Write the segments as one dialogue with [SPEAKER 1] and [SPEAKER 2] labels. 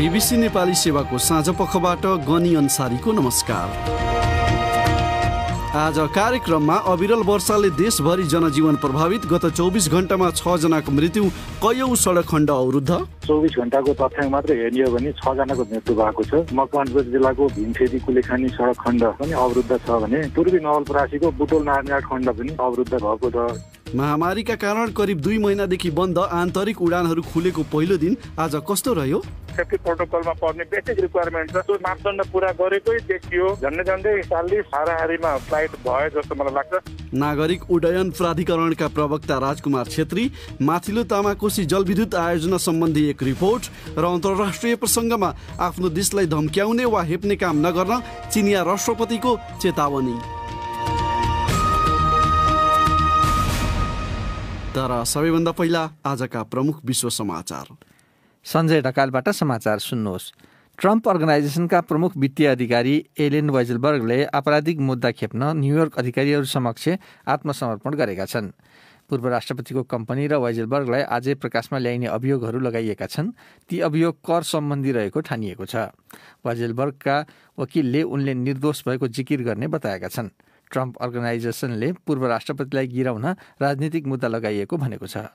[SPEAKER 1] BBC Nepali सेवाको साँझ पखबाट गनी अन्सारीको नमस्कार। आज कार्यक्रममा अविरल वर्षाले देशभरि जनजीवन प्रभावित, गत 24 घण्टामा 6 जनाको मृत्यु, कयौं सडक खण्ड अवरुद्ध।
[SPEAKER 2] 24 घण्टाको तथ्याङ्क मात्र हेर्ने हो भने 6 जनाको मृत्यु भएको छ। मकवानपुर जिल्लाको भीमफेदी कुलेखानी सडक खण्ड पनि अवरुद्ध छ भने पूर्वी नवलपरासीको बुटोल नारायणघाट खण्ड पनि अवरुद्ध भएको छ।
[SPEAKER 1] महामारीका कारण करिब 2 महिनादेखि बन्द आन्तरिक उडानहरू खुलेको पहिलो दिन आज कस्तो रह्यो?
[SPEAKER 3] सेफ्टी प्रोटोकलमा पर्ने बेसिक रिक्वायरमेन्ट छ, त्यो मापदण्ड पुरा गरेकै देखियो। झन्डै 40 हाराहारीमा फ्लाइट भयो जस्तो मलाई लाग्छ।
[SPEAKER 1] नागरिक उड्डयन प्राधिकरणका प्रवक्ता राजकुमार छेत्री, माथिल्लो तामाकोशी जलविद्युत आयोजना सम्बन्धी एक रिपोर्ट र अन्तर्राष्ट्रिय प्रसङ्गमा आफ्नो देशलाई धम्क्याउने वा हेप्ने काम नगर्न चिनिया राष्ट्रपतिको चेतावनी। तर सबैभन्दा पहिला आजका प्रमुख विश्व समाचार।
[SPEAKER 4] सञ्जय ढकालबाट समाचार सुन्नुहोस्। ट्रम्प अर्गनाइजेसनका प्रमुख वित्तीय अधिकारी एलेन वाइजलबर्गले आपराधिक मुद्दा खेप्न न्युयोर्क अधिकारीहरू समक्ष आत्मसमर्पण गरेका छन्। पूर्व राष्ट्रपतिको कम्पनी र वाइजलबर्गलाई आजै प्रकाशमा ल्याइने अभियोगहरू लगाइएका छन्। ती अभियोग कर सम्बन्धी रहेको ठानिएको छ। वाइजलबर्गका वकिलले उनले निर्दोष भएको जिकिर गर्ने बताएका छन्। ट्रम्प अर्गनाइजेसनले पूर्व राष्ट्रपतिलाई गिराउन राजनीतिक मुद्दा लगाइएको भनेको छ।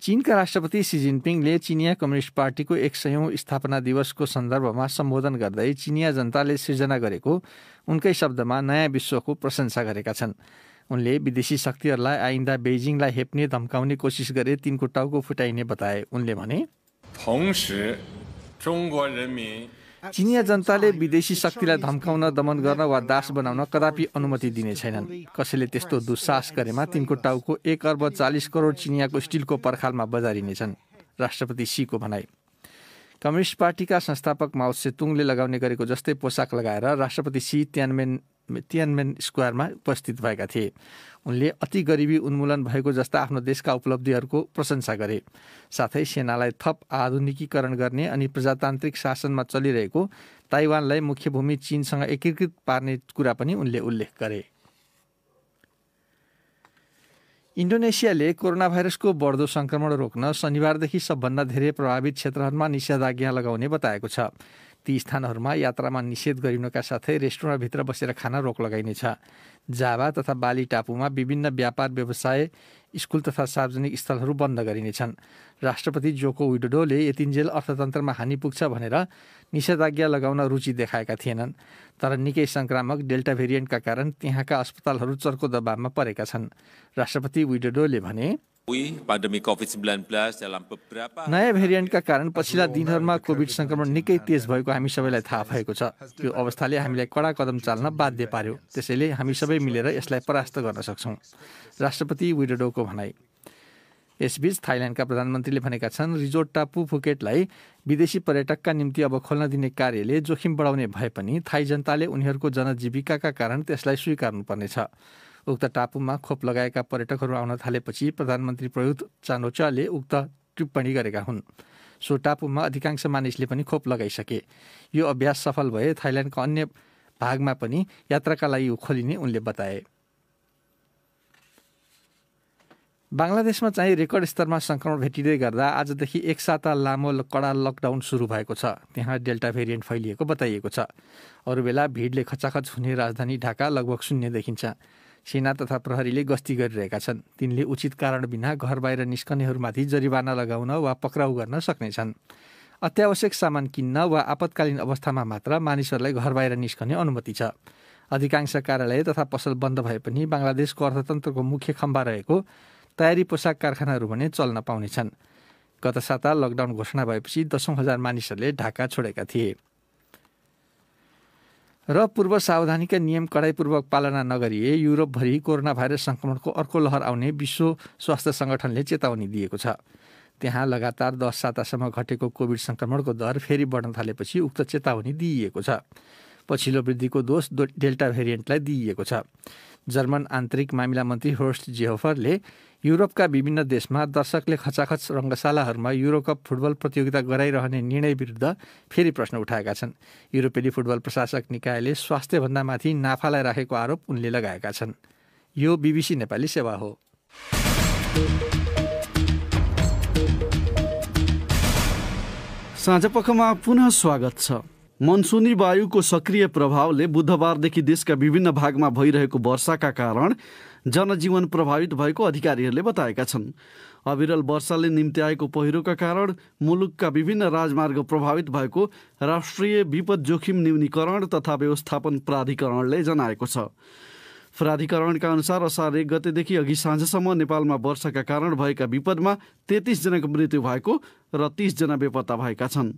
[SPEAKER 4] चीनका राष्ट्रपति सी जिनपिङले चिनिया कम्युनिस्ट पार्टीको 100औं स्थापना दिवसको सन्दर्भमा सम्बोधन गर्दै चिनिया जनताले सिर्जना गरेको उनकै शब्दमा नयाँ विश्वको प्रशंसा गरेका छन्। उनले विदेशी शक्तिहरूलाई आइन्दा बेइजिङलाई हेप्ने धम्काउने कोसिस गरे तिनको टाउको फुटाइने बताए। उनले भने, चिनिया जनताले विदेशी शक्तिलाई धम्काउन, दमन गर्न वा दास बनाउन कदापि अनुमति दिने छैनन्। कसैले त्यस्तो दुस्साहस गरेमा तिनको टाउको 1 अर्ब 40 करोड चिनियाको स्टिलको पर्खालमा बजारिनेछन्। राष्ट्रपति सीको भनाइ। कम्युनिस्ट पार्टीका संस्थापक माओ सेतुङले लगाउने गरेको जस्तै पोसाक लगाएर राष्ट्रपति सी तियानमेन स्क्वायरमा उपस्थित भएका थिए। उनले अति गरिबी उन्मूलन भएको जस्ता आफ्नो देशका उपलब्धिहरूको प्रशंसा गरे। साथै सेनालाई थप आधुनिकीकरण गर्ने अनि प्रजातान्त्रिक शासनमा चलिरहेको ताइवानलाई मुख्य भूमि चीनसँग एकीकृत पार्ने कुरा पनि उनले उल्लेख गरे। इन्डोनेसियाले कोरोना भाइरसको बढ्दो संक्रमण रोक्न शनिबारदेखि सबभन्दा धेरै प्रभावित क्षेत्रहरूमा निषेधाज्ञा लगाउने बताएको छ। ती स्थानहरूमा यात्रामा निषेध गरिनुका साथै रेस्टुरेन्टभित्र बसेर खान रोक लगाइनेछ। जाभा तथा बाली टापुमा विभिन्न व्यापार व्यवसाय, स्कुल तथा सार्वजनिक स्थलहरू बन्द गरिनेछन्। राष्ट्रपति जोको विडोडोले यतिन्जेल अर्थतन्त्रमा हानि पुग्छ भनेर निषेधाज्ञा लगाउन रुचि देखाएका थिएनन्। तर निकै संक्रामक डेल्टा भेरिएन्टका कारण त्यहाँका अस्पतालहरू चर्को दबावमा परेका छन्। राष्ट्रपति विडोडोले भने, नयाँ भेरिएन्टका कारण पछिल्ला दिनहरूमा कोभिड संक्रमण निकै तेज भएको हामी सबैलाई थाहा भएको छ। यो अवस्थाले हामीलाई कडा कदम चाल्न बाध्य पार्यो। त्यसैले हामी सबै मिलेर यसलाई परास्त गर्न सक्छौँ। राष्ट्रपति विडोडोको भनाइ। यसबीच थाइल्यान्डका प्रधानमन्त्रीले भनेका छन्, रिजोर्ट टापु फुकेटलाई विदेशी पर्यटकका निम्ति अब खोल्न दिने कार्यले जोखिम बढाउने भए पनि थाई जनताले उनीहरूको जनजीविकाका कारण त्यसलाई स्वीकार्नुपर्नेछ। उक्त टापुमा खोप लगाएका पर्यटकहरू आउन थालेपछि प्रधानमन्त्री प्रयुत चान-ओ-चाले उक्त टिप्पणी गरेका हुन्। सो टापुमा अधिकांश मानिसले पनि खोप लगाइसके। यो अभ्यास सफल भए थाइल्यान्डका अन्य भागमा पनि यात्राका लागि खोलिने उनले बताए। बङ्गलादेशमा चाहिँ रेकर्ड स्तरमा संक्रमण भेटिँदै गर्दा आजदेखि 1 साता लामो कडा लकडाउन सुरु भएको छ। त्यहाँ डेल्टा भेरिएन्ट फैलिएको बताइएको छ। अरू बेला भिडले खचाखच हुने राजधानी ढाका लगभग शून्य देखिन्छ। सेना तथा प्रहरीले गस्ती गरिरहेका छन्। तिनले उचित कारण बिना घर बाहिर निस्कनेहरूमाथि जरिवाना लगाउन वा पक्राउ गर्न सक्नेछन्। अत्यावश्यक सामान किन्न वा आपतकालीन अवस्थामा मात्र मानिसहरूलाई घर बाहिर निस्कने अनुमति छ। अधिकांश कार्यालय तथा पसल बन्द भए पनि बङ्गलादेशको अर्थतन्त्रको मुख्य खम्बा रहेको तयारी पोसाक कारखानाहरू भने चल्न पाउनेछन्। गत साता लकडाउन घोषणा भएपछि 10,000 मानिसहरूले ढाका छोडेका थिए। र पूर्व सावधानीका नियम कडाइपूर्वक पालना नगरिए युरोपभरि कोरोना भाइरस संक्रमणको अर्को लहर आउने विश्व स्वास्थ्य सङ्गठनले चेतावनी दिएको छ। त्यहाँ लगातार 10 सातासम्म घटेको कोभिड संक्रमणको दर फेरि बढ्न थालेपछि उक्त चेतावनी दिइएको छ। पछिल्लो वृद्धिको दोष डेल्टा भेरिएन्टलाई दिइएको छ। जर्मन आन्तरिक मामिला मन्त्री होर्स्ट जेहोफरले युरोपका विभिन्न देशमा दर्शकले खचाखच रङ्गशालाहरूमा युरोकप फुटबल प्रतियोगिता गराइरहने निर्णय विरुद्ध फेरि प्रश्न उठाएका छन्। युरोपेली फुटबल प्रशासक निकायले स्वास्थ्यभन्दा माथि नाफालाई राखेको आरोप उनले लगाएका छन्। यो बीबीसी नेपाली सेवा हो।
[SPEAKER 1] साँझपखमा पुनः स्वागत छ। मनसुनी वायुको सक्रिय प्रभावले बुधबारदेखि देशका विभिन्न भागमा भइरहेको वर्षाका कारण जनजीवन प्रभावित भएको अधिकारीहरूले बताएका छन्। अविरल वर्षाले निम्ति आएको पहिरोका कारण मुलुकका विभिन्न राजमार्ग प्रभावित भएको राष्ट्रिय विपद जोखिम न्यूनीकरण तथा व्यवस्थापन प्राधिकरणले जनाएको छ। प्राधिकरणका अनुसार असार 1 गतेदेखि अघि साँझसम्म नेपालमा वर्षाका कारण भएका विपदमा 33 जनाको मृत्यु भएको र 30 जना बेपत्ता भएका छन्।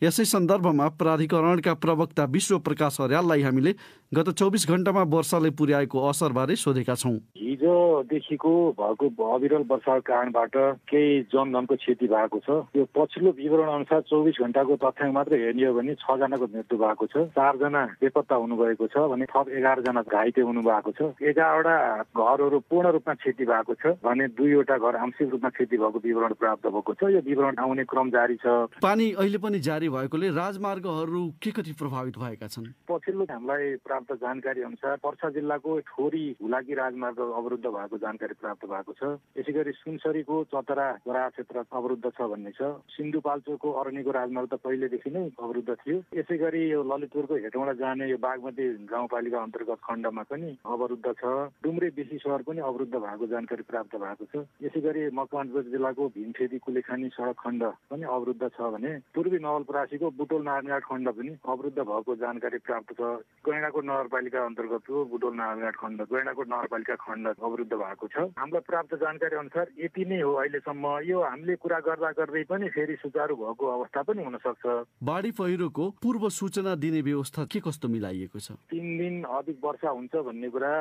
[SPEAKER 1] यसै सन्दर्भमा प्राधिकरणका प्रवक्ता विश्व प्रकाश अर्याललाई हामीले गत 24 घण्टामा वर्षाले पुर्याएको असरबारे सोधेका छौँ।
[SPEAKER 2] हिजोदेखिको भएको अविरल वर्षाको कारणबाट केही जनधनको क्षति भएको छ। यो पछिल्लो विवरण अनुसार 24 घण्टाको तथ्याङ्क मात्र हेर्ने हो भने 6 जनाको मृत्यु भएको छ, 4 जना बेपत्ता हुनुभएको छ भने थप 11 जना घाइते हुनुभएको छ। 11वटा घरहरू पूर्ण रूपमा क्षति भएको छ भने 2वटा घर आंशिक रूपमा क्षति भएको विवरण प्राप्त भएको छ। यो विवरण आउने क्रम जारी छ।
[SPEAKER 1] पानी अहिले पनि जारी भएकोले राजमार्गहरू के कति प्रभावित भएका छन्?
[SPEAKER 2] पछिल्लो हामीलाई प्राप्त जानकारी अनुसार पर्सा जिल्लाको ठोरी हुलाकी राजमार्ग अवरुद्ध भएको जानकारी प्राप्त भएको छ। यसैगरी सुनसरीको चतरा बराहा क्षेत्र अवरुद्ध छ भन्ने छ। सिन्धुपाल्चोकको अरनिको राजमार्ग त पहिलेदेखि नै अवरुद्ध थियो। यसैगरी यो ललितपुरको हेटौँडा जाने यो बागमती गाउँपालिका अन्तर्गत खण्डमा पनि अवरुद्ध छ। डुम्रे बेसी सहर पनि अवरुद्ध भएको जानकारी प्राप्त भएको छ। यसैगरी मकवानपुर जिल्लाको भीमखेती कुलेखानी सडक खण्ड पनि अवरुद्ध छ भने पूर्वी नवलपरासीको बुटोल नारायणघाट खण्ड पनि अवरुद्ध भएको जानकारी प्राप्त छ। गैंडाकोट नगरपालिका अन्तर्गतको बुटोल नारायणघाट खण्ड, गैंडाकोट नगरपालिका खण्ड अवरुद्ध भएको छ। हामीलाई प्राप्त जानकारी अनुसार यति नै हो अहिलेसम्म। यो हामीले कुरा गर्दा गर्दै पनि फेरि सुचारू भएको अवस्था पनि हुन सक्छ।
[SPEAKER 1] बाढी पहिरोको पूर्व सूचना दिने व्यवस्था के कस्तो मिलाइएको छ?
[SPEAKER 2] 3 दिन अधिक वर्षा हुन्छ भन्ने कुरा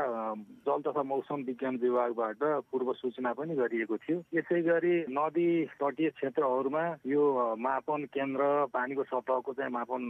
[SPEAKER 2] जल तथा मौसम विज्ञान विभागबाट पूर्व सूचना पनि गरिएको थियो। यसैगरी नदी तटीय क्षेत्रहरूमा यो मापन केन्द्र पानीको सतहको चाहिँ मापन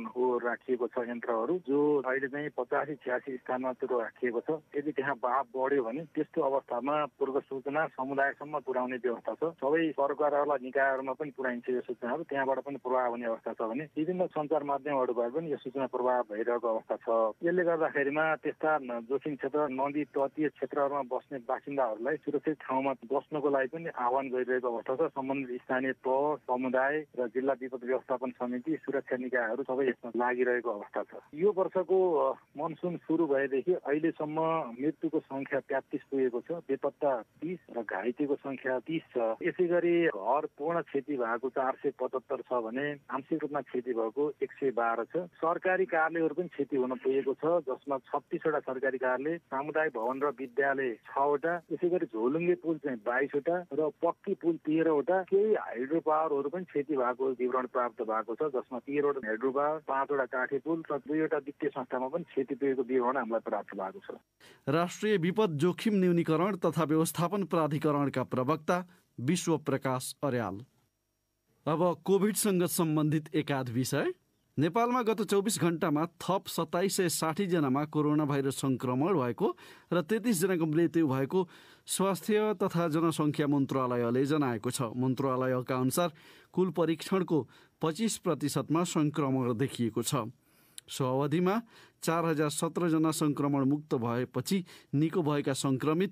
[SPEAKER 2] राखिएको छ यन्त्रहरू, जो अहिले चाहिँ 85-86 स्थानमा त्यो राखिएको छ। यदि त्यहाँ बहाव बढ्यो भने त्यस्तो अवस्थामा पूर्व सूचना समुदायसम्म पुर्याउने व्यवस्था छ। सबै सरकारवाला निकायहरूमा पनि पुर्याइन्छ यो सूचनाहरू, त्यहाँबाट पनि प्रवाह हुने अवस्था छ भने विभिन्न सञ्चार माध्यमहरूबाट पनि यो सूचना प्रवाह भइरहेको अवस्था छ। यसले गर्दाखेरिमा त्यस्ता जोखिम क्षेत्र नदी तटीय क्षेत्रहरूमा बस्ने बासिन्दाहरूलाई सुरक्षित ठाउँमा बस्नको लागि पनि आह्वान गरिरहेको अवस्था छ। सम्बन्धित स्थानीय तह, समुदाय र जिल्ला विपद व्यवस्थापन समिति, सुरक्षा निकायहरू सबै यसमा लागिरहेको अवस्था छ। यो वर्षको मनसुन सुरु भएदेखि अहिलेसम्म मृत्युको संख्या 33 पुगेको छ, बेपत्ता 30 र घाइतेको संख्या 30 छ। यसैगरी घर पूर्ण क्षति भएको 475 छ भने आंशिक रूपमा क्षति भएको 112 छ। सरकारी कार्यालयहरू पनि क्षति हुन पुगेको छ, जसमा 36वटा सरकारी कार्यालय, सामुदायिक भवन र विद्यालय 6वटा, यसैगरी झोलुङ्गे पुल चाहिँ 22वटा र पक्की पुल 13वटा, केही हाइड्रो पावरहरू पनि क्षति भएको विवरण प्राप्त भएको छ, जसमा 13वटा हाइड्रो पावर, 5वटा काठे पुल र 2वटा वित्तीय संस्थामा पनि क्षति पुगेको विवरण हामीलाई प्राप्त भएको छ।
[SPEAKER 1] राष्ट्रिय विपद जोखिम न्यूनीकरण तथा व्यवस्थापन प्राधिकरणका प्रवक्ता विश्व प्रकाश अर्याल। अब कोभिडसँग सम्बन्धित एकाध विषय। नेपालमा गत 24 घण्टामा थप 2760 जनामा कोरोना भाइरस संक्रमण भएको र 33 जनाको मृत्यु भएको स्वास्थ्य तथा जनसङ्ख्या मन्त्रालयले जनाएको छ। मन्त्रालयका अनुसार कुल परीक्षणको 25% संक्रमण देखिएको छ। सो अवधिमा 4017 जना संक्रमण मुक्त भएपछि निको भएका संक्रमित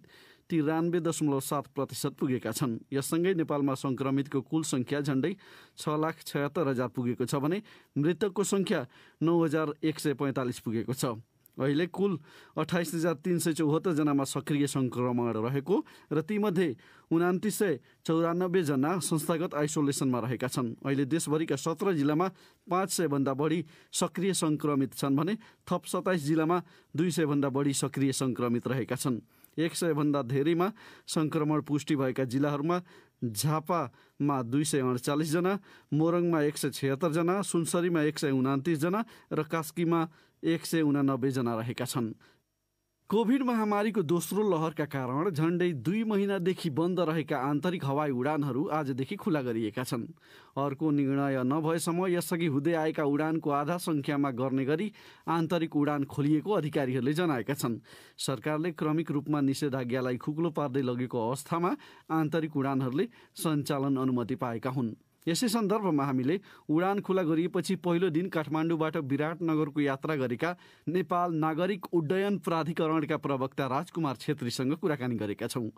[SPEAKER 1] 93.7% पुगेका छन्। यससँगै नेपालमा संक्रमितको कुल संख्या झण्डै 6,76,000 पुगेको छ भने मृतकको संख्या 9,145 पुगेको छ। अहिले कुल 28,374 जनामा सक्रिय संक्रमण रहेको र तीमध्ये 2,994 जना संस्थागत आइसोलेसनमा रहेका छन्। अहिले देशभरिका 17 जिल्लामा 500 भन्दा बढी सक्रिय संक्रमित छन् भने थप 27 जिल्लामा 200 भन्दा बढी सक्रिय संक्रमित रहेका छन्। 100 भन्दा धेरैमा संक्रमण पुष्टि भएका जिल्लाहरूमा झापामा 248 जना, मोरङमा 176 जना, सुनसरीमा 129 जना र कास्कीमा 189 जना रहेका छन्। कोभिड महामारीको दोस्रो लहरका कारण झण्डै 2 महिनादेखि बन्द रहेका आन्तरिक हवाई उडानहरू आजदेखि खुला गरिएका छन्। अर्को निर्णय नभएसम्म यसअघि हुँदै आएका उडानको आधा संख्यामा गर्ने गरी आन्तरिक उडान खोलिएको अधिकारीहरूले जनाएका छन्। सरकारले क्रमिक रूपमा निषेधाज्ञालाई खुकुलो पार्दै लगेको अवस्थामा आन्तरिक उडानहरूले सञ्चालन अनुमति पाएका हुन्। यसै सन्दर्भमा हामीले उडान खुला गरिएपछि पहिलो दिन काठमाडौँबाट विराटनगरको यात्रा गरेका नेपाल नागरिक उड्डयन प्राधिकरणका प्रवक्ता राजकुमार छेत्रीसँग कुराकानी गरेका छौँ।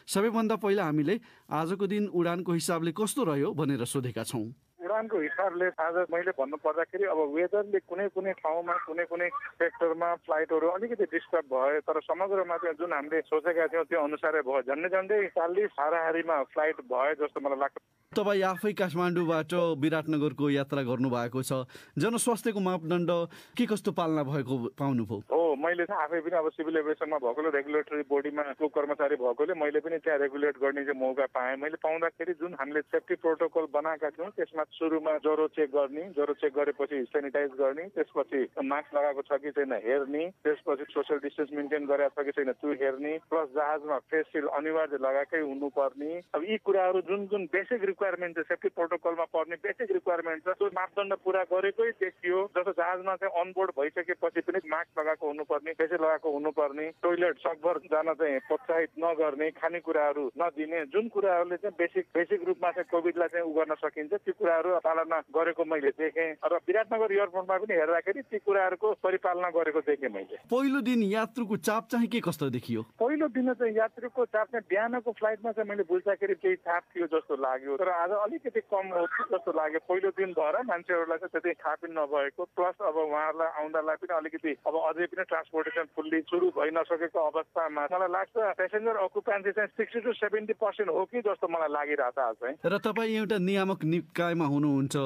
[SPEAKER 1] सबैभन्दा पहिला हामीले आजको दिन उडानको हिसाबले कस्तो रह्यो भनेर सोधेका छौँ।
[SPEAKER 3] भगवानको हिसाबले आज मैले भन्नु पर्दाखेरि अब वेदरले कुनै कुनै ठाउँमा कुनै कुनै सेक्टरमा फ्लाइटहरू अलिकति डिस्टर्ब भयो, तर समग्रमा चाहिँ जुन हामीले सोचेका थियौँ त्यो अनुसारै भयो। झन्डै 40 हाराहारीमा फ्लाइट भयो जस्तो मलाई लाग्छ।
[SPEAKER 1] तपाईँ आफै काठमाडौँबाट विराटनगरको यात्रा गर्नुभएको छ, जनस्वास्थ्यको मापदण्ड के कस्तो पालना भएको पाउनुभयो?
[SPEAKER 3] हो, मैले आफै पनि अब सिभिल एभिएसनमा भएकोले रेगुलेटरी बडीमा को कर्मचारी भएकोले मैले पनि त्यहाँ रेगुलेट गर्ने चाहिँ मौका पाएँ। मैले पाउँदाखेरि जुन हामीले सेफ्टी प्रोटोकल बनाएका थियौँ त्यसमा सुरुमा ज्वरो चेक गर्ने, ज्वरो चेक गरेपछि सेनिटाइज गर्ने, त्यसपछि मास्क लगाएको छ कि छैन हेर्ने, त्यसपछि सोसियल डिस्टेन्स मेन्टेन गरेको छ कि छैन त्यो हेर्ने, प्लस जहाजमा फेस सिल्ड अनिवार्य लगाएकै हुनुपर्ने। अब यी कुराहरू जुन जुन बेसिक रिक्वायरमेन्ट छ, सेफ्टी प्रोटोकलमा पर्ने बेसिक रिक्वायरमेन्ट छ, त्यो मापदण्ड पुरा गरेकै देखियो। जस्तो जहाजमा चाहिँ अनबोर्ड भइसकेपछि पनि मास्क लगाएको हुनुपर्ने, फेस लगाएको हुनुपर्ने, टोइलेट सकभर जान चाहिँ प्रोत्साहित नगर्ने, खानेकुराहरू नदिने, जुन कुराहरूले चाहिँ बेसिक रूपमा चाहिँ कोभिडलाई चाहिँ उ गर्न सकिन्छ त्यो कुराहरू पालना गरेको मैले देखेँ। र विराटनगर एयरपोर्टमा पनि हेर्दाखेरि ती कुराहरूको परिपालना गरेको देखेँ मैले।
[SPEAKER 1] पहिलो दिन यात्रुको चाप चाहिँ के कस्तो देखियो?
[SPEAKER 3] पहिलो दिन चाहिँ यात्रुको चाप चाहिँ बिहानको फ्लाइटमा चाहिँ मैले बुझ्दाखेरि केही चाप थियो जस्तो लाग्यो, तर आज अलिकति कम हो जस्तो लाग्यो। पहिलो दिन भएर मान्छेहरूलाई चाहिँ त्यति थाहा पनि नभएको, प्लस अब उहाँहरूलाई आउँदालाई पनि अलिकति अब अझै पनि ट्रान्सपोर्टेसन फुल्ली सुरु भइ नसकेको अवस्थामा मलाई लाग्छ पेसेन्जर अकुपेन्सी चाहिँ 60 to 70% हो कि जस्तो मलाई लागिरहेछ आज चाहिँ।
[SPEAKER 1] र तपाईँ एउटा नियामक निकायमा हुनुहुन्छ,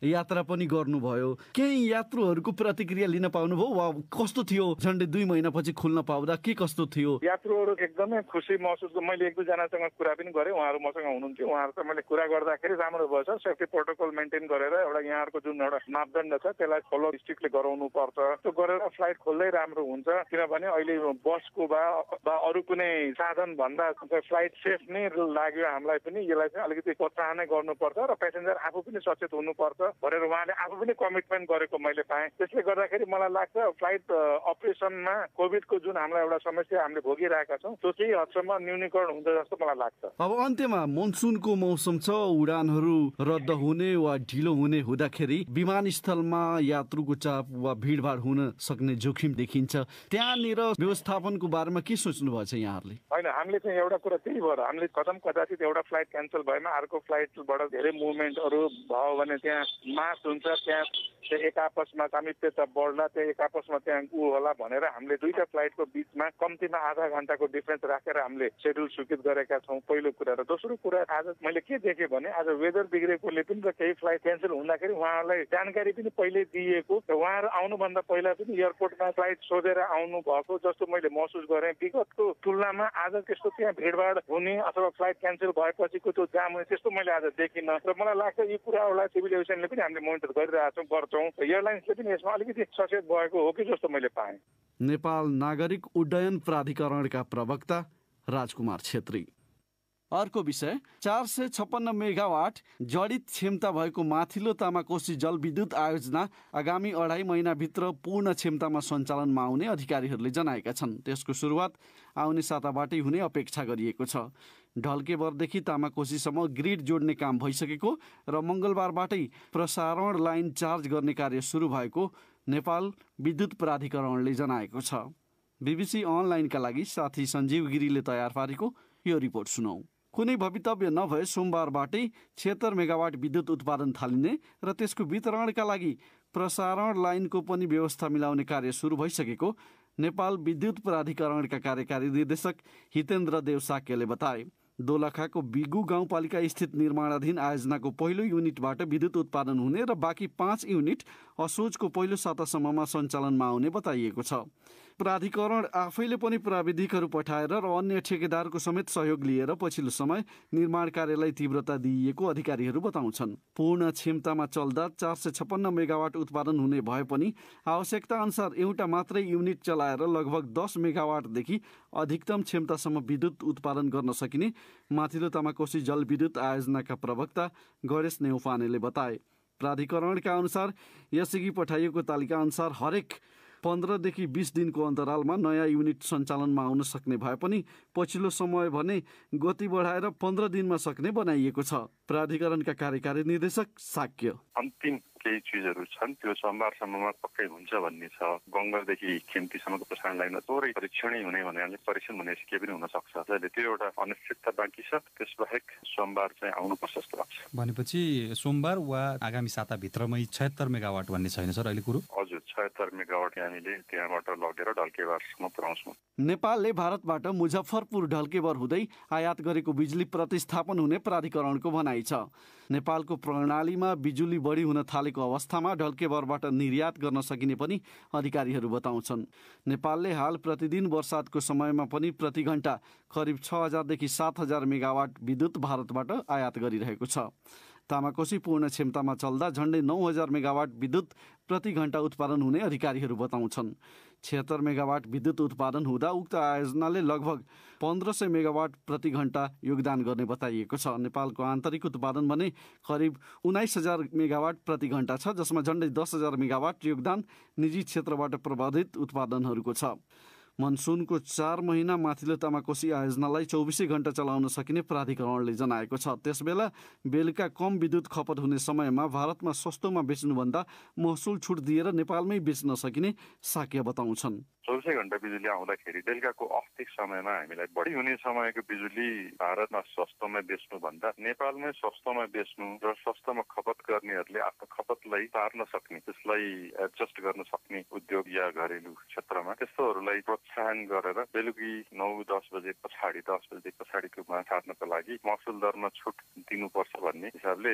[SPEAKER 1] यात्रा पनि गर्नुभयो, केही यात्रुहरूको प्रतिक्रिया लिन पाउनुभयो वा कस्तो थियो? झन्डै 2 महिनापछि खुल्न पाउँदा के कस्तो थियो?
[SPEAKER 3] यात्रुहरू एकदमै खुसी महसुस, मैले 1-2 जनासँग कुरा पनि गरेँ, उहाँहरू मसँग हुनुहुन्थ्यो। उहाँहरूसँग मैले कुरा गर्दाखेरि राम्रो भएछ, सेफ्टी प्रोटोकल मेन्टेन गरेर एउटा यहाँहरूको जुन एउटा मापदण्ड छ त्यसलाई फलो स्ट्रिक्टली गराउनु पर्छ। त्यो गरेर फ्लाइट खोल्दै राम्रो हुन्छ, किनभने अहिले बसको वा अरू कुनै साधन भन्दा फ्लाइट सेफ नै लाग्यो हामीलाई पनि। यसलाई चाहिँ अलिकति प्रोत्साहन गर्नुपर्छ र पेसेन्जर आफू पनि सचेत हुनुपर्छ भनेर उहाँले आफू पनि कमिटमेन्ट गरेको मैले पाएँ। त्यसले गर्दाखेरि मलाई लाग्छ फ्लाइट अपरेसनमा कोभिडको जुन हामीलाई एउटा समस्या हामीले भोगिरहेका छौँ त्यो केही हदसम्म न्यूनीकरण हुन्छ जस्तो मलाई लाग्छ।
[SPEAKER 1] अब अन्त्यमा मनसुनको मौसम छ, उडानहरू रद्द हुने वा ढिलो हुने हुँदाखेरि विमानस्थलमा यात्रुको चाप वा भिडभाड हुन सक्ने जोखिम देखिन्छ। त्यहाँनिर व्यवस्थापनको बारेमा के सोच्नु भएको छ यहाँहरूले?
[SPEAKER 3] होइन, हामीले चाहिँ एउटा कुरा त्यही भएर हामीले कदाचित एउटा फ्लाइट क्यान्सल भएमा अर्को फ्लाइटबाट धेरै मुभमेन्टहरू भयो भने त्यहाँ मास हुन्छ, त्यहाँ एक आपसमा सामिप्य त बढ्ला, त्यहाँ एक आपसमा त्यहाँ उ होला भनेर हामीले 2टा फ्लाइटको बिचमा कम्तीमा आधा घन्टाको डिफरेन्स राखेर हामीले सेड्युल स्वीकृत गरेका छौँ, पहिलो कुरा। र दोस्रो कुरा आज मैले के देखेँ भने आज वेदर बिग्रेकोले पनि र केही फ्लाइट क्यान्सल हुँदाखेरि उहाँहरूलाई जानकारी पनि पहिले दिएको, उहाँहरू आउनुभन्दा पहिला पनि एयरपोर्टमा फ्लाइट सोधेर आउनु भएको जस्तो मैले महसुस गरेँ। विगतको तुलनामा आज त्यस्तो त्यहाँ भिडभाड हुने अथवा फ्लाइट क्यान्सल भएपछिको त्यो जाम हुने त्यस्तो मैले आज देखिनँ। र मलाई लाग्छ यी कुराहरूलाई सिभिल एभिएसनले पनि हामीले मोनिटर गरिरहेछौँ, गर्छौँ। एयरलाइन्सले पनि यसमा अलिकति सचेत भएको हो कि जस्तो मैले पाएँ।
[SPEAKER 1] नेपाल नागरिक उड्डयन प्राधिकरणका प्रवक्ता राजकुमार छेत्री। अर्को विषय, 456 मेगावाट जडित क्षमता भएको माथिल्लो तामाकोशी जलविद्युत आयोजना आगामी 2.5 महिनाभित्र पूर्ण क्षमतामा सञ्चालनमा आउने अधिकारीहरूले जनाएका छन्। त्यसको सुरुवात आउने साताबाटै हुने अपेक्षा गरिएको छ। ढल्केबरदेखि तामाकोशीसम्म ग्रिड जोड्ने काम भइसकेको र मङ्गलबारबाटै प्रसारण लाइन चार्ज गर्ने कार्य सुरु भएको नेपाल विद्युत प्राधिकरणले जनाएको छ। बीबीसी अनलाइनका लागि साथी सञ्जीव गिरीले तयार पारेको यो रिपोर्ट सुनौ। कुनै भवितव्य नभए सोमबारबाटै 76 मेगावाट विद्युत उत्पादन थालिने र त्यसको वितरणका लागि प्रसारण लाइनको पनि व्यवस्था मिलाउने कार्य सुरु भइसकेको नेपाल विद्युत प्राधिकरणका कार्यकारी निर्देशक हितेन्द्र देव साक्यले बताए। दोलखाको बिगु गाउँपालिका स्थित निर्माणाधीन आयोजनाको पहिलो युनिटबाट विद्युत उत्पादन हुने र बाँकी 5 युनिट असोजको पहिलो सातासम्ममा सञ्चालनमा आउने बताइएको छ। प्राधिकरण आफैले पनि प्राविधिकहरू पठाएर र अन्य ठेकेदारको समेत सहयोग लिएर पछिल्लो समय निर्माण कार्यलाई तीव्रता दिइएको अधिकारीहरू बताउँछन्। पूर्ण क्षमतामा चल्दा 456 मेगावाट उत्पादन हुने भए पनि आवश्यकता अनुसार एउटा मात्रै युनिट चलाएर लगभग 10 मेगावाटदेखि अधिकतम क्षमतासम्म विद्युत उत्पादन गर्न सकिने माथिल्लो तामाकोशी जलविद्युत आयोजनाका प्रवक्ता गणेश नेउपानेले बताए। प्राधिकरणका अनुसार यसअघि पठाइएको तालिका अनुसार हरेक 15 देखि 20 दिनको अन्तरालमा नयाँ युनिट सञ्चालनमा आउन सक्ने भए पनि पछिल्लो समय भने गति बढाएर 15 दिनमा सक्ने बनाइएको छ। प्राधिकरणका कार्यकारी निर्देशक साक्य
[SPEAKER 5] अन्तिम केही चिजहरू छन् त्यो सोमबारसम्ममा पक्कै हुन्छ भन्ने छ। बङ्गरदेखि खिम्तीसम्मको प्रसारण लाइन थोरै परीक्षणै हुने भन्नाले परीक्षण हुने केही पनि हुन सक्छ। त्यसले त्यो एउटा अनिश्चितता बाँकी छ। त्यसबाहेक सोमबार चाहिँ आउनुपर्छ जस्तो लाग्छ।
[SPEAKER 6] भनेपछि सोमबार वा आगामी साताभित्रमै 76 मेगावाट भन्ने छैन सर अहिले कुरो?
[SPEAKER 5] हजुर, 76 मेगावाट हामीले त्यहाँबाट लगेर ढल्केबारसम्म पुर्याउँछौँ।
[SPEAKER 1] नेपालले भारतबाट मुजफ्फरपुर ढल्केबर हुँदै आयात गरेको बिजुली प्रतिस्थापन हुने प्राधिकरणको भनाइ छ। नेपालको प्रणालीमा बिजुली बढी हुन थालेको अवस्थामा ढल्केबरबाट निर्यात गर्न सकिने पनि अधिकारीहरू बताउँछन्। नेपालले हाल प्रतिदिन बर्सातको समयमा पनि प्रति घण्टा करिब 6000 देखि 7000 मेगावाट विद्युत भारतबाट आयात गरिरहेको छ। तामाकोसी पूर्ण क्षमतामा चल्दा झण्डै 9000 मेगावाट विद्युत प्रति घण्टा उत्पादन हुने अधिकारीहरू बताउँछन्। 76 मेगावाट विद्युत उत्पादन हुँदा उक्त आयोजनाले लगभग 1500 मेगावाट प्रति घण्टा योगदान गर्ने बताइएको छ। नेपालको आन्तरिक उत्पादन भने करिब 19000 मेगावाट प्रति घण्टा छ, जसमा झण्डै 10000 मेगावाट योगदान निजी क्षेत्रबाट प्रभावित उत्पादनहरूको छ। मनसुनको 4 महिना माथिल्लो तामाकोसी आयोजनालाई 24 घण्टा चलाउन सकिने प्राधिकरणले जनाएको छ। त्यसबेला बेलुका कम विद्युत खपत हुने समयमा भारतमा सस्तोमा बेच्नुभन्दा महसुल छुट दिएर नेपालमै बेच्न सकिने साक्य बताउँछन्।
[SPEAKER 5] 24 घण्टा बिजुली आउँदाखेरि बेलुकाको अफटिक समयमा हामीलाई बढी हुने समयको बिजुली भारतमा सस्तोमा बेच्नु भन्दा नेपालमै सस्तोमा बेच्नु र सस्तोमा खपत गर्नेहरूले आफ्नो खपतलाई तार्न सक्ने, त्यसलाई एडजस्ट गर्न सक्ने उद्योग या घरेलु क्षेत्रमा त्यस्तोहरूलाई प्रोत्साहन गरेर बेलुकी 9-10 बजे पछाडि 10 बजे पछाडिकोमा सार्नको लागि महसुल दरमा छुट दिनुपर्छ भन्ने हिसाबले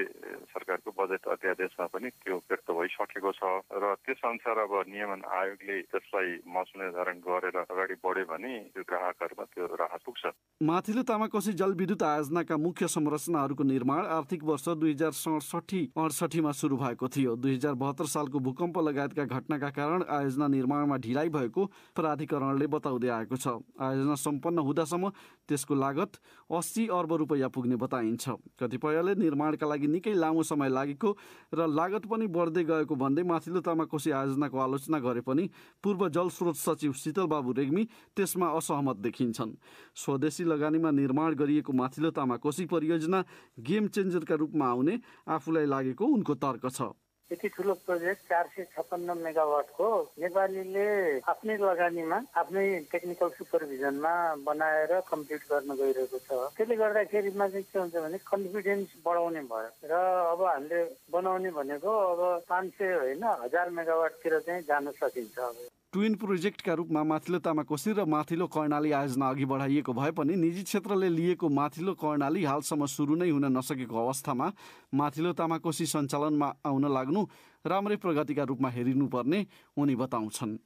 [SPEAKER 5] सरकारको बजेट अध्यादेशमा पनि त्यो व्यक्त भइसकेको छ र त्यस अनुसार अब नियमन आयोगले त्यसलाई महसुल निर्धारण गरेर अगाडि बढ्यो भने त्यो ग्राहकहरूमा त्यो राहत पुग्छ।
[SPEAKER 1] माथिल्लो तामाकोसी जलविद्युत आयोजनाका मुख्य संरचनाहरूको निर्माण आर्थिक वर्ष 2067-68 मा सुरु भएको थियो। 2072 सालको भूकम्प लगायतका घटनाका कारण आयोजना निर्माणमा ढिलाइ भएको प्राधिकरणले बताउँदै आएको छ। आयोजना सम्पन्न हुँदासम्म त्यसको लागत 80 अर्ब रुपैयाँ पुग्ने बताइन्छ। कतिपयले निर्माणका लागि निकै लामो समय लागेको र लागत पनि बढ्दै गएको भन्दै माथिल्लो तामाकोसी आयोजनाको आलोचना गरे पनि पूर्व जलस्रोत सचिव शीतलबाबु रेग्मी त्यसमा असहमत देखिन्छन्। स्वदेशी लगानीमा निर्माण गरिएको माथिल्लो तामाकोसी परियोजना गेम चेन्जरका रूपमा आउने आफूलाई लागेको उनको तर्क छ।
[SPEAKER 7] यति ठुलो प्रोजेक्ट 456 मेगावाटको नेपालीले आफ्नै लगानीमा आफ्नै टेक्निकल सुपरभिजनमा बनाएर कम्प्लिट गर्न गइरहेको छ। त्यसले गर्दाखेरिमा चाहिँ के हुन्छ भने कन्फिडेन्स बढाउने भयो र अब हामीले बनाउने भनेको अब 500 होइन 1000 मेगावाटतिर चाहिँ जान सकिन्छ। अब
[SPEAKER 1] ट्विन प्रोजेक्टका रूपमा माथिल्लो तामाकोसी र माथिल्लो कर्णाली आयोजना अघि बढाइएको भए पनि निजी क्षेत्रले लिएको माथिल्लो कर्णाली हालसम्म सुरु नै हुन नसकेको अवस्थामा माथिल्लो तामाकोसी सञ्चालनमा आउन लाग्नु राम्रै प्रगतिका रूपमा हेरिनुपर्ने उनी बताउँछन्।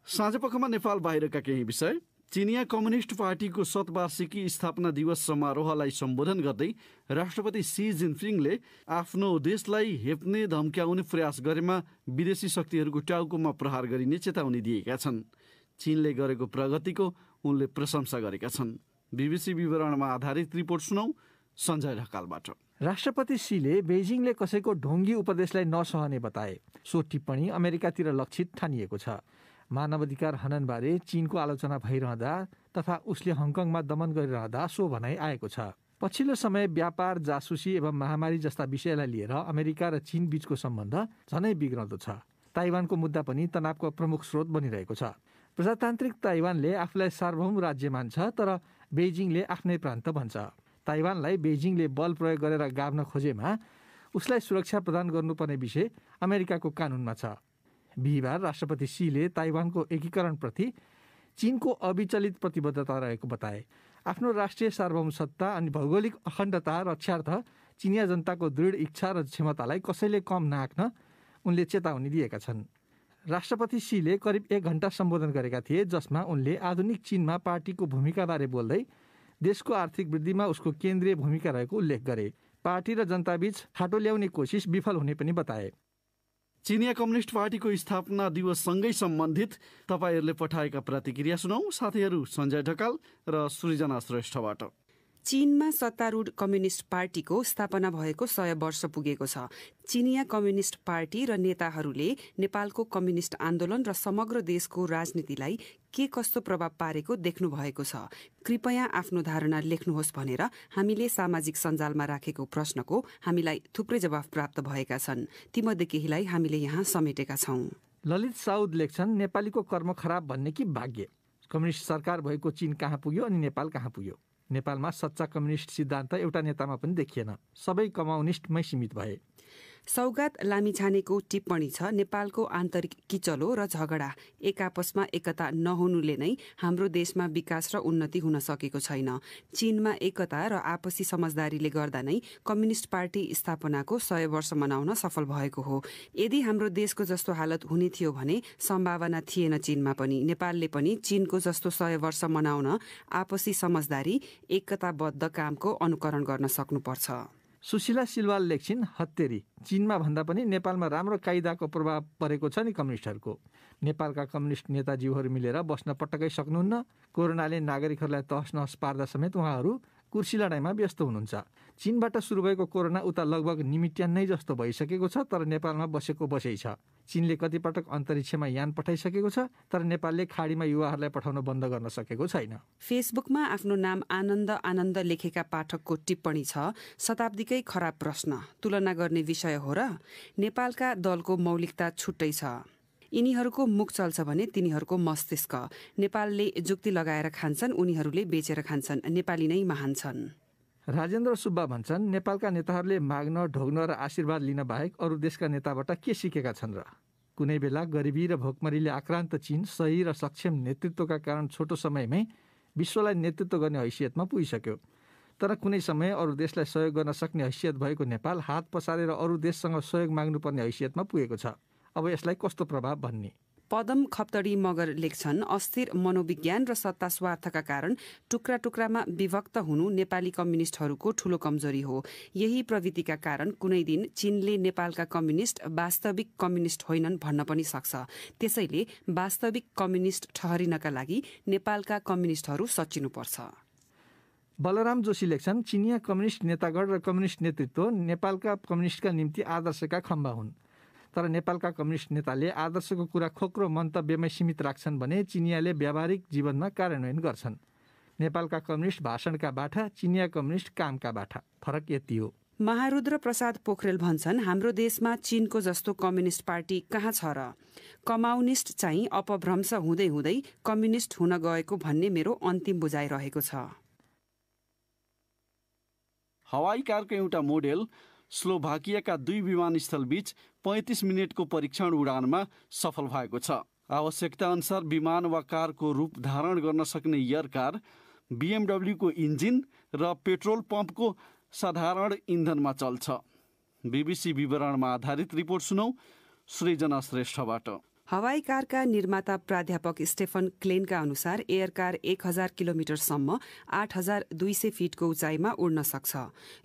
[SPEAKER 1] साँझपखमा नेपाल बाहिरका केही विषय। चिनिया कम्युनिस्ट पार्टीको 7वार्षिकी स्थापना दिवस समारोहलाई सम्बोधन गर्दै राष्ट्रपति सी जिनपिङले आफ्नो देशलाई हेप्ने धम्क्याउने प्रयास गरेमा विदेशी शक्तिहरूको टाउकोमा प्रहार गरिने चेतावनी दिएका छन्। चीनले गरेको प्रगतिको उनले प्रशंसा गरेका छन्। बीबीसी विवरणमा आधारित रिपोर्ट सुनौ सञ्जय ढकालबाट।
[SPEAKER 4] राष्ट्रपति सीले बेजिङले कसैको ढोङ्गी उपदेशलाई नसहने बताए। सो टिप्पणी अमेरिकातिर लक्षित ठानिएको छ। मानवाधिकार हननबारे चीनको आलोचना भइरहँदा तथा उसले हङकङमा दमन गरिरहँदा सो भनाइ आएको छ। पछिल्लो समय व्यापार, जासुसी एवं महामारी जस्ता विषयलाई लिएर अमेरिका र चीन बीचको सम्बन्ध झनै बिग्रँदो छ। ताइवानको मुद्दा पनि तनावको प्रमुख स्रोत बनिरहेको छ। प्रजातान्त्रिक ताइवानले आफूलाई सार्वभौम राज्य मान्छ, तर बेजिङले आफ्नै प्रान्त भन्छ। ताइवानलाई बेजिङले बल प्रयोग गरेर गाभ्न खोजेमा उसलाई सुरक्षा प्रदान गर्नुपर्ने विषय अमेरिकाको कानुनमा छ। बिहिबार राष्ट्रपति सीले ताइवानको एकीकरणप्रति चीनको अविचलित प्रतिबद्धता रहेको बताए। आफ्नो राष्ट्रिय सार्वभौम सत्ता अनि भौगोलिक अखण्डता रक्षार्थ चिनिया जनताको दृढ इच्छा र क्षमतालाई कसैले कम नआख्न उनले चेतावनी दिएका छन्। राष्ट्रपति सीले करिब 1 घण्टा सम्बोधन गरेका थिए, जसमा उनले आधुनिक चीनमा पार्टीको भूमिकाबारे बोल्दै देशको आर्थिक वृद्धिमा उसको केन्द्रीय भूमिका रहेको उल्लेख गरे। पार्टी र जनताबीच फाटो ल्याउने कोसिस विफल हुने पनि बताए।
[SPEAKER 1] चिनिया कम्युनिस्ट पार्टीको स्थापना दिवससँगै सम्बन्धित तपाईँहरूले पठाएका प्रतिक्रिया सुनौ। साथीहरू सञ्जय ढकाल र सृजना श्रेष्ठबाट।
[SPEAKER 8] चीनमा सत्तारूढ कम्युनिष्ट पार्टीको स्थापना भएको 100 वर्ष पुगेको छ। चीनिया कम्युनिष्ट पार्टी र नेताहरूले नेपालको कम्युनिष्ट आन्दोलन र समग्र देशको राजनीतिलाई के कस्तो प्रभाव पारेको देख्नु भएको छ। कृपया आफ्नो धारणा लेख्नुहोस् भनेर हामीले सामाजिक सञ्जालमा राखेको प्रश्नको हामीलाई थुप्रै जवाफ प्राप्त भएका छन्। तीमध्ये केहीलाई हामीले यहाँ समेटेका छौं।
[SPEAKER 4] ललित साउद लेख्छन्, नेपालीको कर्म खराब भन्ने कि भाग्य। कम्युनिस्ट सरकार भएको चीन कहाँ पुग्यो अनि नेपाल कहाँ पुग्यो? नेपालमा सच्चा कम्युनिस्ट सिद्धान्त एउटा नेतामा पनि देखिएन, सबै कम्युनिस्टमै सीमित भए।
[SPEAKER 8] सौगात लामिछानेको टिप्पणी छ, नेपालको आन्तरिक किचलो र झगडा एक आपसमा एकता नहुनुले नै हाम्रो देशमा विकास र उन्नति हुन सकेको छैन। चीनमा एकता र आपसी समझदारीले गर्दा नै कम्युनिस्ट पार्टी स्थापनाको 100 वर्ष मनाउन सफल भएको हो। यदि हाम्रो देशको जस्तो हालत हुने थियो भने सम्भावना थिएन चीनमा पनि। नेपालले पनि चीनको जस्तो 100 वर्ष मनाउन आपसी समझदारी, एकताबद्ध कामको अनुकरण गर्न सक्नुपर्छ।
[SPEAKER 4] सुशीला सिलवाल लेख्छिन्, हत्तेरी चीनमा भन्दा पनि नेपालमा राम्रो कायदाको प्रभाव परेको छ नि कम्युनिस्टहरूको। नेपालका कम्युनिस्ट नेताजीहरू मिलेर बस्न पटक्कै सक्नुहुन्न। कोरोनाले नागरिकहरूलाई तहस नहस पार्दा समेत उहाँहरू कुर्सी लडाइँमा व्यस्त हुनुहुन्छ। चीनबाट सुरु भएको कोरोना उता लगभग निमिट्यान नै जस्तो भइसकेको छ, तर नेपालमा बसेको बसै छ। चीनले कतिपटक अन्तरिक्षमा यान पठाइसकेको छ, तर नेपालले खाडीमा युवाहरूलाई पठाउन बन्द गर्न सकेको छैन।
[SPEAKER 8] फेसबुकमा आफ्नो नाम आनन्द लेखेका पाठकको टिप्पणी छ, शताब्दीकै खराब प्रश्न, तुलना गर्ने विषय हो र? नेपालका दलको मौलिकता छुट्टै छ। यिनीहरूको मुख चल्छ भने तिनीहरूको मस्तिष्क। नेपालले जुक्ति लगाएर खान्छन्, उनीहरूले बेचेर खान्छन्। नेपाली नै महान छन्।
[SPEAKER 4] राजेन्द्र सुब्बा भन्छन्, नेपालका नेताहरूले माग्न, ढोग्न र आशीर्वाद लिन बाहेक अरू देशका नेताबाट के सिकेका छन् र? कुनै बेला गरिबी र भोकमरीले आक्रान्त चीन सही र सक्षम नेतृत्वका कारण छोटो समयमै विश्वलाई नेतृत्व गर्ने हैसियतमा पुगिसक्यो। तर कुनै समय अरू देशलाई सहयोग गर्न सक्ने हैसियत भएको नेपाल हात पसारेर अरू देशसँग सहयोग माग्नुपर्ने हैसियतमा पुगेको छ। अब यसलाई कस्तो प्रभाव भन्ने?
[SPEAKER 8] पदम खप्तडी मगर लेख्छन्, अस्थिर मनोविज्ञान र सत्ता स्वार्थका कारण टुक्रा टुक्रामा विभक्त हुनु नेपाली कम्युनिस्टहरूको ठूलो कमजोरी हो। यही प्रवृत्तिका कारण कुनै दिन चीनले नेपालका कम्युनिस्ट वास्तविक कम्युनिस्ट होइनन् भन्न पनि सक्छ। त्यसैले वास्तविक कम्युनिस्ट ठहरिनका लागि नेपालका कम्युनिस्टहरू सचिनुपर्छ।
[SPEAKER 4] बलराम जोशी लेख्छन्, चिनिया कम्युनिस्ट नेतागण र कम्युनिस्ट नेतृत्व नेपालका कम्युनिस्टका निम्ति आदर्शका खम्बा हुन्। तर नेपालका कम्युनिस्ट नेताले आदर्शको कुरा खोक्रो मन्तव्यमै सीमित राख्छन् भने चिनियाले व्यावहारिक जीवनमा कार्यान्वयन गर्छन्। नेपालका कम्युनिस्ट भाषणका बाठा, चिनिया कम्युनिस्ट कामका बाठा। फरक यति हो।
[SPEAKER 8] महारुद्र प्रसाद पोखरेल भन्छन्, हाम्रो देशमा चीनको जस्तो कम्युनिस्ट पार्टी कहाँ छ र? कम्युनिस्ट चाहिँ अपभ्रंश हुँदै हुँदै कम्युनिस्ट हुन गएको भन्ने मेरो अन्तिम बुझाइरहेको छ।
[SPEAKER 1] हवाई कारको एउटा मोडेल स्लोभाकियाका 2 विमानस्थल बीच 35 मिनटको परीक्षण उडानमा सफल भएको छ। आवश्यकता अनुसार विमान वा कारको रूप धारण गर्न सक्ने एयर कार BMW को इन्जिन र पेट्रोल पम्पको साधारण इन्धनमा चल्छ। BBC विवरणमा आधारित रिपोर्ट सुनौ सृजना श्रेष्ठबाट।
[SPEAKER 8] हवाई कारका निर्माता प्राध्यापक स्टेफन क्लेनका अनुसार एयर कार 1000 किलोमिटरसम्म 8200 फिटको उचाइमा उड्न सक्छ।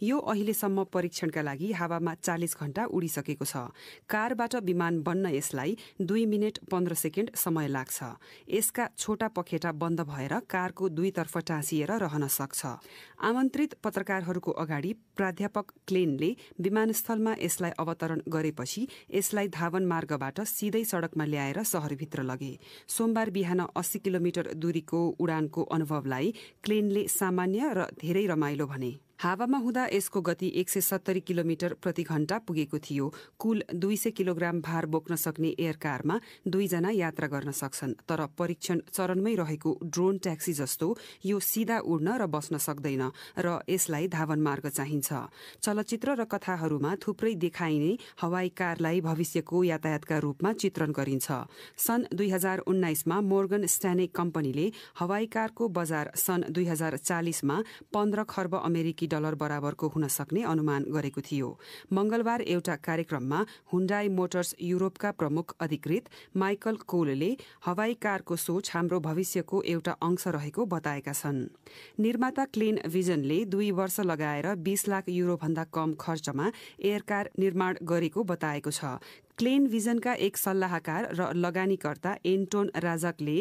[SPEAKER 8] यो अहिलेसम्म परीक्षणका लागि हावामा 40 घण्टा उडिसकेको छ। कारबाट विमान बन्न यसलाई 2 मिनेट 15 सेकेन्ड समय लाग्छ। यसका छोटा पखेटा बन्द भएर कारको दुईतर्फ टाँसिएर रहन सक्छ। आमन्त्रित पत्रकारहरूको अगाडि प्राध्यापक क्लेनले विमानस्थलमा यसलाई अवतरण गरेपछि यसलाई धावन मार्गबाट सिधै सड़कमा ल्याएर शहरभित्र लगे। सोमबार बिहान 80 किलोमिटर दूरीको उडानको अनुभवलाई क्लेनले सामान्य र धेरै रमाइलो भने। हावामा हुँदा यसको गति 170 किलोमिटर प्रति घण्टा पुगेको थियो। कुल 200 किलोग्राम भार बोक्न सक्ने एयर कारमा 2 जना यात्रा गर्न सक्छन्। तर परीक्षण चरणमै रहेको ड्रोन ट्याक्सी जस्तो यो सिधा उड्न र बस्न सक्दैन र यसलाई धावन मार्ग चाहिन्छ। चलचित्र र कथाहरूमा थुप्रै देखाइने हवाई कारलाई भविष्यको यातायातका रूपमा चित्रण गरिन्छ। सन् 2019 मा मोर्गन स्ट्याने कम्पनीले हवाई कारको बजार सन् 2040 मा 15 खर्ब अमेरिकी डलर बराबरको हुन सक्ने अनुमान गरेको थियो। मंगलबार एउटा कार्यक्रममा हुन्डाई मोटर्स युरोपका प्रमुख अधिकृत माइकल कोलले हवाई कारको सोच हाम्रो भविष्यको एउटा अंश रहेको बताएका छन्। निर्माता क्लेन भिजनले 2 वर्ष लगाएर 20 लाख युरो भन्दा कम खर्चमा एयर कार निर्माण गरेको बताएको छ। क्लेन भिजनका एक सल्लाहकार र लगानीकर्ता एन्टोन राजकले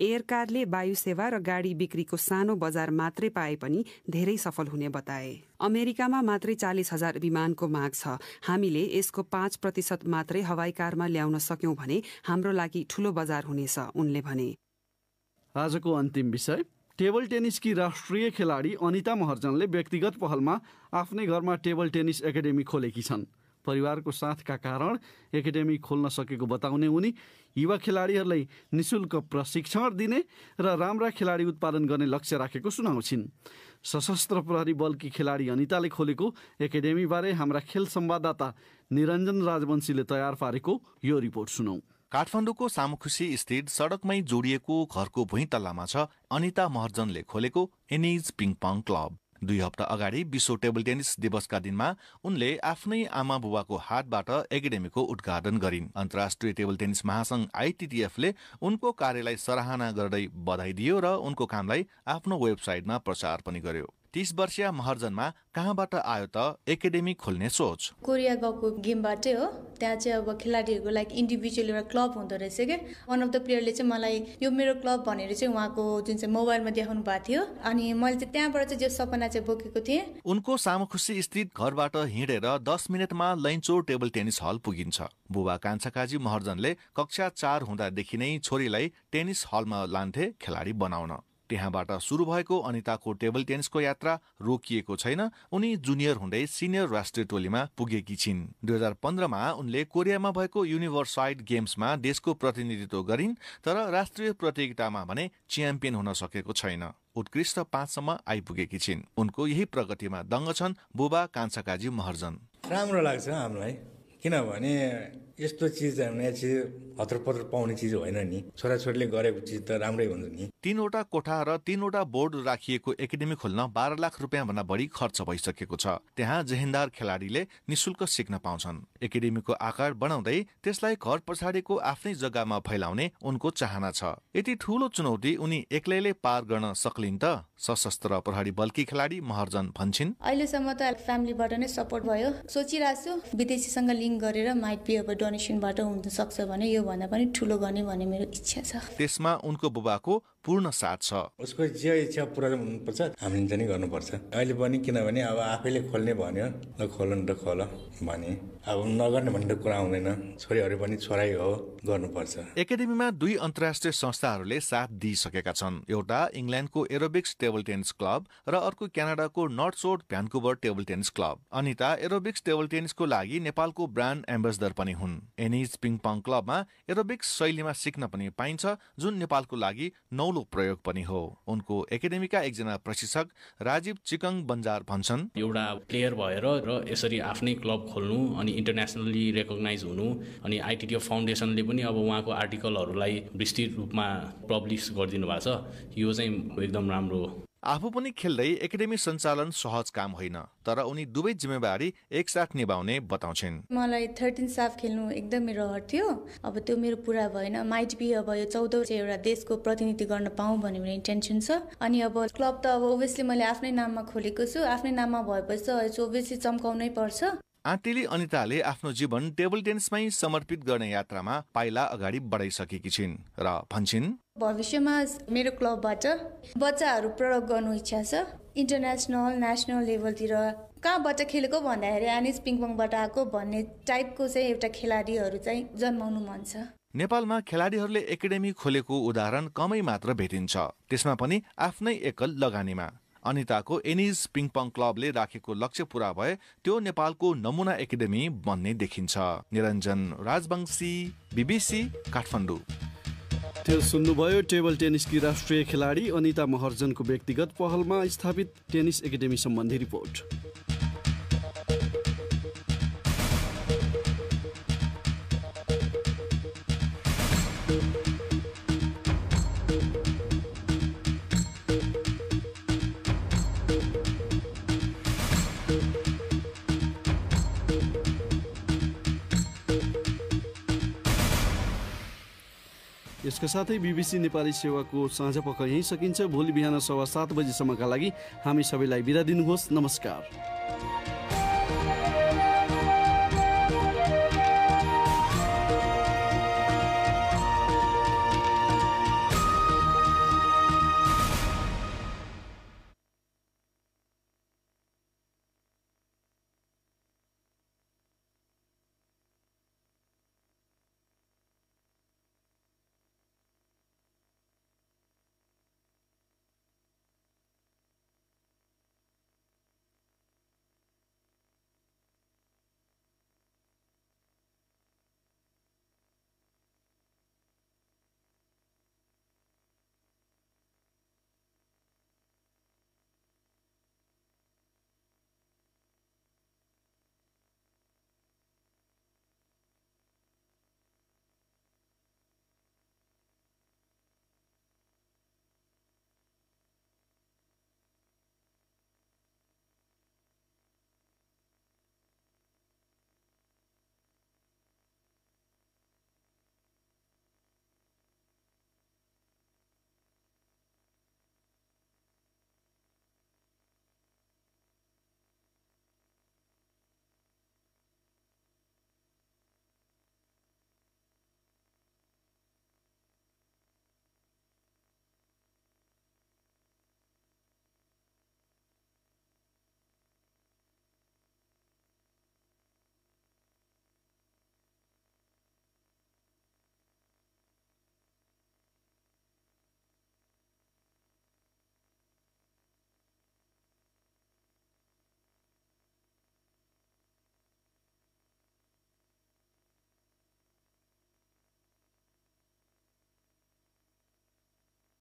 [SPEAKER 8] एयरकारले वायु सेवा र गाडी बिक्रीको सानो बजार मात्रै पाए पनि धेरै सफल हुने बताए। अमेरिकामा मात्रै 40,000 विमानको माग छ। हामीले यसको 5% मात्रै हवाई कारमा ल्याउन सक्यौं भने हाम्रो लागि ठूलो बजार हुनेछ, उनले भने।
[SPEAKER 1] आजको अन्तिम विषय, टेबल टेनिसकी राष्ट्रिय खेलाडी अनिता महर्जनले व्यक्तिगत पहलमा आफ्नै घरमा टेबल टेनिस एकाडेमी खोलेकी छन्। परिवारको साथका कारण एकाडेमी खोल्न सकेको बताउने उनी युवा खेलाडीहरूलाई निशुल्क प्रशिक्षण दिने र राम्रा खेलाडी उत्पादन गर्ने लक्ष्य राखेको सुनाउँछिन्। सशस्त्र प्रहरी बलकी खेलाडी अनिताले खोलेको एकाडेमीबारे हाम्रा खेल संवाददाता निरञ्जन राजवंशीले तयार पारेको यो रिपोर्ट सुनौ।
[SPEAKER 9] काठमाडौँको सामुखुसी स्थित सडकमै जोडिएको घरको भुइँतल्लामा छ अनिता महर्जनले खोलेको एनिज पिङपङ क्लब। 2 हप्ता अगाडि विश्व टेबल टेनिस दिवसका दिनमा उनले आफ्नै आमा बुबाको हातबाट एकाडेमीको उद्घाटन गरिन्। अन्तर्राष्ट्रिय टेबल टेनिस महासंघ ITTFले उनको कार्यलाई सराहना गर्दै बधाई दियो र उनको कामलाई आफ्नो वेबसाइटमा प्रचार पनि गर्यो। 30 वर्षीय महर्जनमा कहाँबाट आयो त एकाडेमी खोल्ने सोच?
[SPEAKER 10] कोरिया गएको गेमबाटै हो। त्यहाँ चाहिँ अब खेलाडीहरूको लागि इन्डिभिजुअल एउटा क्लब हुँदो रहेछ क्या। वान अफ द प्लेयरले चाहिँ मलाई यो मेरो क्लब भनेर चाहिँ उहाँको जुन चाहिँ मोबाइलमा देखाउनु भएको थियो, अनि मैले चाहिँ त्यहाँबाट चाहिँ जो सपना चाहिँ बोकेको थिएँ।
[SPEAKER 9] उनको सामुखुसी स्थित घरबाट हिँडेर 10 मिनटमा लैनचौर टेबल टेनिस हल पुगिन्छ। बुबा कान्छा काजी महर्जनले कक्षा 4 हुँदादेखि नै छोरीलाई टेनिस हलमा लान्थे खेलाडी बनाउन। त्यहाँबाट सुरु भएको अनिताको टेबल टेनिसको यात्रा रोकिएको छैन। उनी जुनियर हुँदै सिनियर राष्ट्रिय टोलीमा पुगेकी छिन्। 2015मा उनले कोरियामा भएको युनिभर्साइड गेम्समा देशको प्रतिनिधित्व गरिन्, तर राष्ट्रिय प्रतियोगितामा भने च्याम्पियन हुन सकेको छैन। उत्कृष्ट 5 सम्म आइपुगेकी छिन्। उनको यही प्रगतिमा दङ्ग छन् बुबा कान्छा काजी महर्जन।
[SPEAKER 11] राम्रो लाग्छ हामीलाई, किनभने यस्तो चिज हत्रपत्र पाउने चिज होइन नि। छोराछोरीले गरेको चिज त राम्रै हुन्छ नि।
[SPEAKER 9] 3वटा कोठा र 3वटा बोर्ड राखिएको एकाडेमी खोल्न 12 लाख रुपियाँ भन्दा बढी खर्च भइसकेको छ। त्यहाँ जेहेन्दार खेलाडीले निशुल्क सिक्न पाउँछन्। एकाडेमीको आकार बनाउँदै त्यसलाई घर पछाडिको आफ्नै जग्गामा फैलाउने उनको चाहना छ। यति ठूलो चुनौती उनी एक्लैले पार गर्न सक्लिन् त? सशस्त्र प्रहरी बलकी खेलाडी महर्जन भन्छिन्।
[SPEAKER 10] अहिलेसम्म त फ्यामिलीबाट नै सपोर्ट भयो। सोचिरहेछु विदेशीसँग लिङ्क गरेर माइट बी अब डोनेसनबाट हुन सक्छ भने यो भन्दा पनि ठुलो गर्ने भन्ने मेरो इच्छा छ।
[SPEAKER 9] त्यसमा उनको बुबाको पूर्ण साथ छ।
[SPEAKER 11] उसको जे इच्छा पुरा हुनुपर्छ, हामीले चाहिँ गर्नुपर्छ। अहिले पनि किनभने अब आफैले खोल्ने भन्यो, ल खोल न त खोल भने, अब नगर्ने भन्ने कुरा हुँदैन। छोरीहरू पनि छोरै हो, गर्नुपर्छ।
[SPEAKER 9] एकाडेमीमा 2 अन्तर्राष्ट्रिय संस्थाहरूले साथ दिइसकेका छन्। एउटा इङ्ल्यान्डको एरोबिक्स टेबल टेनिस क्लब र अर्को क्यानाडाको north shore Vancouver table tennis club. Anita aerobics table टेनिसको लागि नेपालको ब्रान्ड एम्बेसडर पनि हुन्। एनिज पिङपङ क्लबमा एरोबिक्स शैलीमा सिक्न पनि पाइन्छ, जुन नेपालको लागि नौलो प्रयोग पनि हो। उनको एकाडेमीका एकजना प्रशिक्षक राजीव चिकङ बन्जार भन्छन्,
[SPEAKER 12] एउटा प्लेयर भएर र यसरी आफ्नै क्लब खोल्नु अनि इन्टरनेसनली रेकग्नाइज हुनु, अनि ITTF फाउन्डेसनले पनि अब उहाँको आर्टिकलहरूलाई विस्तृत रूपमा पब्लिस गरिदिनु भएको छ। यो चाहिँ एकदम राम्रो।
[SPEAKER 9] आफू पनि खेल्दै एकाडेमी सञ्चालन सहज काम होइन, तर उनी दुवै जिम्मेवारी एकसाथ निभाउने बताउँछिन्।
[SPEAKER 10] मलाई 13 स्टाफ खेल्नु एकदमै रहर थियो। अब त्यो मेरो पुरा भएन। माइट बी अब यो 14 चाहिँ एउटा देशको प्रतिनिधि गर्न पाऊँ भन्ने मेरो इन्टेन्सन छ। अनि अब क्लब त अब ओभियसली मैले आफ्नै नाममा खोलेको छु। आफ्नै नाममा भएपछि ओभियसली चम्काउनै पर्छ।
[SPEAKER 9] आन्टीली अनिताले आफ्नो जीवन टेबल टेनिसमै समर्पित गर्ने यात्रामा पाइला अगाडि बढाइसकेकी छिन् र भन्छिन्,
[SPEAKER 10] भविष्यमा मेरो क्लबबाट बच्चाहरू प्रयोग गर्नु इच्छा छ। इन्टरनेसनल नेसनल लेभलतिर कहाँबाट खेलेको भन्दाखेरि एनिज पिङपङबाट आएको भन्ने टाइपको चाहिँ एउटा खेलाडीहरू चाहिँ जन्माउनु मन छ।
[SPEAKER 9] नेपालमा खेलाडीहरूले एकाडेमी खोलेको उदाहरण कमै मात्र भेटिन्छ, त्यसमा पनि आफ्नै एकल लगानीमा। अनिताको एनिज पिङपङ क्लबले राखेको लक्ष्य पूरा भए त्यो नेपालको नमुना एकाडेमी बन्ने देखिन्छ। निरञ्जन राजवंशी, BBC काठमाडौँ।
[SPEAKER 1] त्यो सुन्नुभयो टेबल टेनिसकी राष्ट्रिय खेलाडी अनिता महर्जनको व्यक्तिगत पहलमा स्थापित टेनिस एकाडेमी सम्बन्धी रिपोर्ट। यसका साथै BBC नेपाली सेवाको साँझ पख यहीँ सकिन्छ। भोलि बिहान 7:15 बजेसम्मका लागि हामी सबैलाई बिदा दिनुहोस्। नमस्कार।